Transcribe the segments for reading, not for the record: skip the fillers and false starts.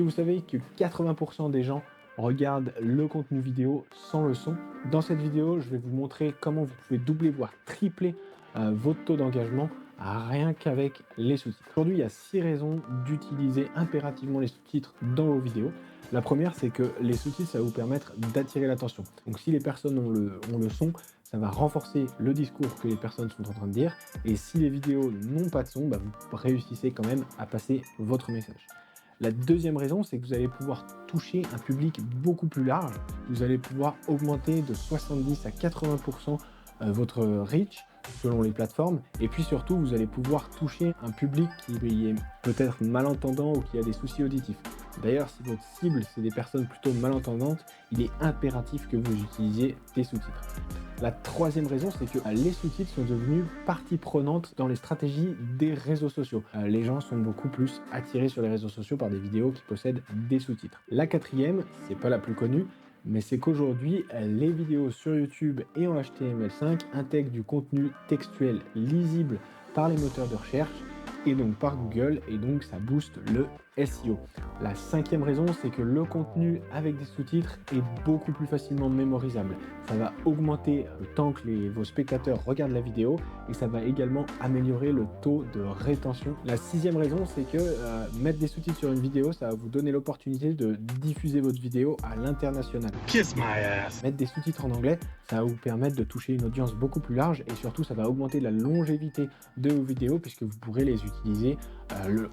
que vous savez que 80% des gens regardent le contenu vidéo sans le son? Dans cette vidéo, je vais vous montrer comment vous pouvez doubler, voire tripler votre taux d'engagement rien qu'avec les sous-titres. Aujourd'hui, il y a 6 raisons d'utiliser impérativement les sous-titres dans vos vidéos. La première, c'est que les sous-titres, ça va vous permettre d'attirer l'attention. Donc si les personnes ont le son, ça va renforcer le discours que les personnes sont en train de dire. Et si les vidéos n'ont pas de son, bah, vous réussissez quand même à passer votre message. La deuxième raison, c'est que vous allez pouvoir toucher un public beaucoup plus large. Vous allez pouvoir augmenter de 70 à 80% votre reach selon les plateformes. Et puis surtout, vous allez pouvoir toucher un public qui est peut-être malentendant ou qui a des soucis auditifs. D'ailleurs, si votre cible, c'est des personnes plutôt malentendantes, il est impératif que vous utilisiez des sous-titres. La troisième raison, c'est que les sous-titres sont devenus partie prenante dans les stratégies des réseaux sociaux. Les gens sont beaucoup plus attirés sur les réseaux sociaux par des vidéos qui possèdent des sous-titres. La quatrième, c'est pas la plus connue, mais c'est qu'aujourd'hui, les vidéos sur YouTube et en HTML5 intègrent du contenu textuel lisible par les moteurs de recherche et donc par Google, et donc ça booste le SEO. La cinquième raison, c'est que le contenu avec des sous-titres est beaucoup plus facilement mémorisable. Ça va augmenter le temps que vos spectateurs regardent la vidéo et ça va également améliorer le taux de rétention. La sixième raison, c'est que mettre des sous-titres sur une vidéo, ça va vous donner l'opportunité de diffuser votre vidéo à l'international. Kiss my ass. Mettre des sous-titres en anglais, ça va vous permettre de toucher une audience beaucoup plus large et surtout, ça va augmenter la longévité de vos vidéos puisque vous pourrez les utiliser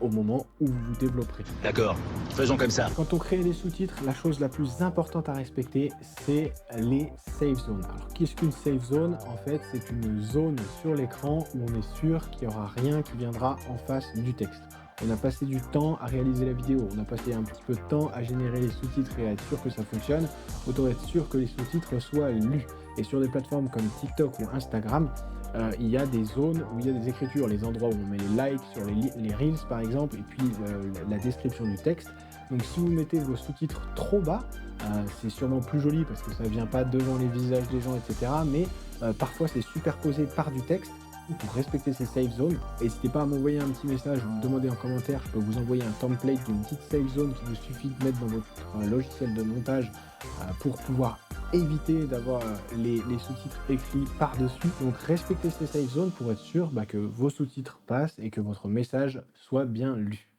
au moment où vous vous développerez. D'accord, faisons comme ça. Quand on crée des sous-titres, la chose la plus importante à respecter, c'est les safe zones. Alors, qu'est-ce qu'une safe zone? En fait, c'est une zone sur l'écran où on est sûr qu'il n'y aura rien qui viendra en face du texte. On a passé du temps à réaliser la vidéo, on a passé un petit peu de temps à générer les sous-titres et à être sûr que ça fonctionne. Autant être sûr que les sous-titres soient lus. Et sur des plateformes comme TikTok ou Instagram, il y a des zones où il y a des écritures, les endroits où on met les likes sur les Reels par exemple, et puis la description du texte. Donc si vous mettez vos sous-titres trop bas, c'est sûrement plus joli parce que ça ne vient pas devant les visages des gens, etc. Mais parfois c'est superposé par du texte. Pour respecter ces safe zones, n'hésitez pas à m'envoyer un petit message ou me demander en commentaire. Je peux vous envoyer un template d'une petite safe zone qu'il vous suffit de mettre dans votre logiciel de montage pour pouvoir éviter d'avoir les sous-titres écrits par-dessus. Donc respectez ces safe zones pour être sûr que vos sous-titres passent et que votre message soit bien lu.